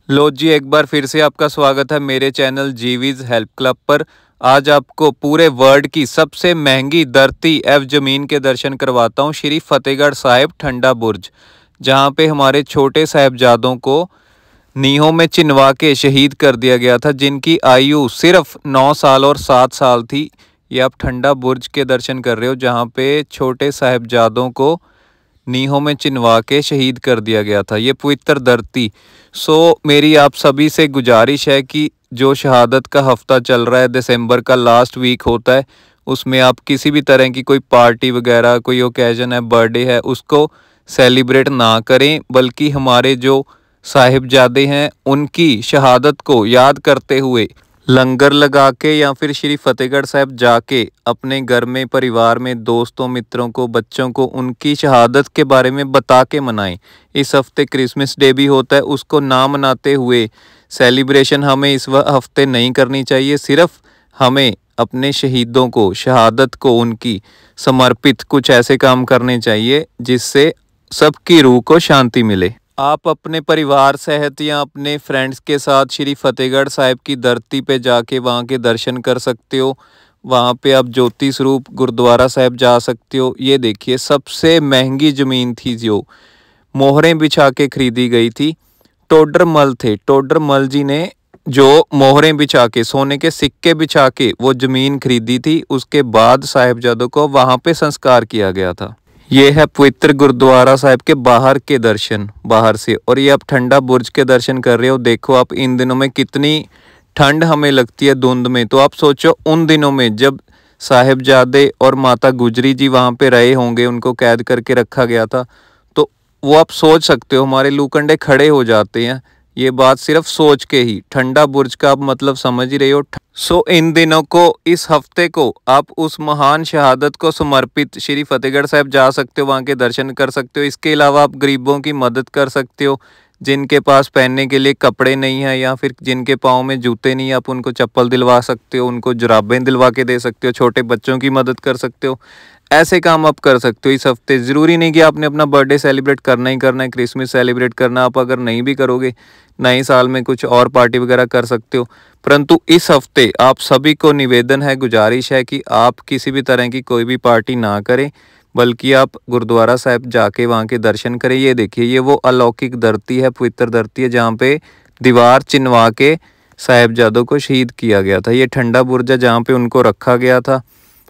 लो जी, एक बार फिर से आपका स्वागत है मेरे चैनल जीवीज हेल्प क्लब पर। आज आपको पूरे वर्ल्ड की सबसे महंगी धरती एव ज़मीन के दर्शन करवाता हूँ, श्री फतेहगढ़ साहिब ठंडा बुर्ज, जहाँ पे हमारे छोटे साहिबजादों को नीहों में चिनवा के शहीद कर दिया गया था, जिनकी आयु सिर्फ 9 साल और 7 साल थी। ये आप ठंडा बुर्ज के दर्शन कर रहे हो, जहाँ पे छोटे साहिबजादों को नीहों में चिनवा के शहीद कर दिया गया था, ये पवित्र धरती। मेरी आप सभी से गुजारिश है कि जो शहादत का हफ्ता चल रहा है, दिसंबर का लास्ट वीक होता है, उसमें आप किसी भी तरह की कोई पार्टी वगैरह, कोई ओकेजन है, बर्थडे है, उसको सेलिब्रेट ना करें, बल्कि हमारे जो साहिबजादे हैं उनकी शहादत को याद करते हुए लंगर लगा के या फिर श्री फतेहगढ़ साहिब जाके अपने घर में, परिवार में, दोस्तों, मित्रों को, बच्चों को उनकी शहादत के बारे में बता के मनाएं। इस हफ्ते क्रिसमस डे भी होता है, उसको ना मनाते हुए सेलिब्रेशन हमें इस हफ्ते नहीं करनी चाहिए। सिर्फ हमें अपने शहीदों को, शहादत को उनकी समर्पित कुछ ऐसे काम करने चाहिए जिससे सबकी रूह को शांति मिले। आप अपने परिवार सहित या अपने फ्रेंड्स के साथ श्री फतेहगढ़ साहिब की धरती पे जाके वहाँ के दर्शन कर सकते हो। वहाँ पे आप ज्योति स्वरूप गुरुद्वारा साहिब जा सकते हो। ये देखिए, सबसे महंगी ज़मीन थी जो मोहरें बिछा के खरीदी गई थी। टोडर मल थे, टोडर मल जी ने जो मोहरें बिछा के, सोने के सिक्के बिछा के वो ज़मीन खरीदी थी। उसके बाद साहिबजादों को वहाँ पे संस्कार किया गया था। ये है पवित्र गुरुद्वारा साहिब के बाहर के दर्शन, बाहर से। और ये आप ठंडा बुर्ज के दर्शन कर रहे हो। देखो आप, इन दिनों में कितनी ठंड हमें लगती है धुंध में, तो आप सोचो उन दिनों में जब साहिबजादे और माता गुजरी जी वहाँ पे रहे होंगे, उनको कैद करके रखा गया था, तो वो आप सोच सकते हो, हमारे लू कंडे खड़े हो जाते हैं। ये बात सिर्फ सोच के ही, ठंडा बुर्ज का आप मतलब समझ ही रहे हो। इन दिनों को, इस हफ्ते को आप उस महान शहादत को समर्पित श्री फतेहगढ़ साहिब जा सकते हो, वहाँ के दर्शन कर सकते हो। इसके अलावा आप गरीबों की मदद कर सकते हो, जिनके पास पहनने के लिए कपड़े नहीं है या फिर जिनके पाँव में जूते नहीं है, आप उनको चप्पल दिलवा सकते हो, उनको जुराबें दिलवा के दे सकते हो, छोटे बच्चों की मदद कर सकते हो। ऐसे काम आप कर सकते हो इस हफ्ते। ज़रूरी नहीं कि आपने अपना बर्थडे सेलिब्रेट करना ही करना है, क्रिसमस सेलिब्रेट करना। आप अगर नहीं भी करोगे, नए साल में कुछ और पार्टी वगैरह कर सकते हो। परंतु इस हफ्ते आप सभी को निवेदन है, गुजारिश है कि आप किसी भी तरह की कोई भी पार्टी ना करें, बल्कि आप गुरुद्वारा साहिब जाके वहाँ के दर्शन करें। ये देखिए, ये वो अलौकिक धरती है, पवित्र धरती है, जहाँ पे दीवार चिनवा के साहिबजादों को शहीद किया गया था। ये ठंडा बुर्ज है जहाँ पे उनको रखा गया था।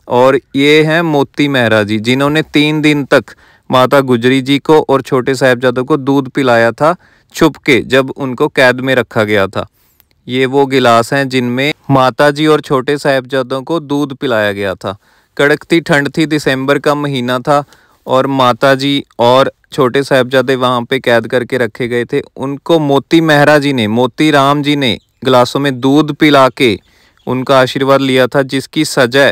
और ये हैं मोती मेहरा जी, जिन्होंने 3 दिन तक माता गुजरी जी को और छोटे साहिबजादों को दूध पिलाया था छुप के, जब उनको कैद में रखा गया था। ये वो गिलास हैं जिनमें माता जी और छोटे साहिबजादों को दूध पिलाया गया था। कड़कती ठंड थी, दिसंबर का महीना था, और माता जी और छोटे साहिबजादे वहाँ पे कैद करके रखे गए थे। उनको मोती मेहरा जी ने, मोती राम जी ने गिलासों में दूध पिला के उनका आशीर्वाद लिया था, जिसकी सजा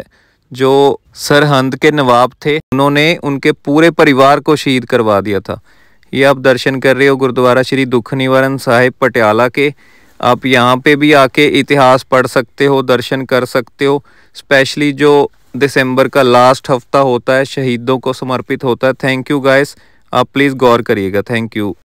जो सरहंद के नवाब थे, उन्होंने उनके पूरे परिवार को शहीद करवा दिया था। ये आप दर्शन कर रहे हो गुरुद्वारा श्री दुख निवारण साहिब पटियाला के। आप यहाँ पे भी आके इतिहास पढ़ सकते हो, दर्शन कर सकते हो। स्पेशली जो दिसंबर का लास्ट हफ्ता होता है, शहीदों को समर्पित होता है। थैंक यू गाइस, आप प्लीज़ गौर करिएगा। Thank you.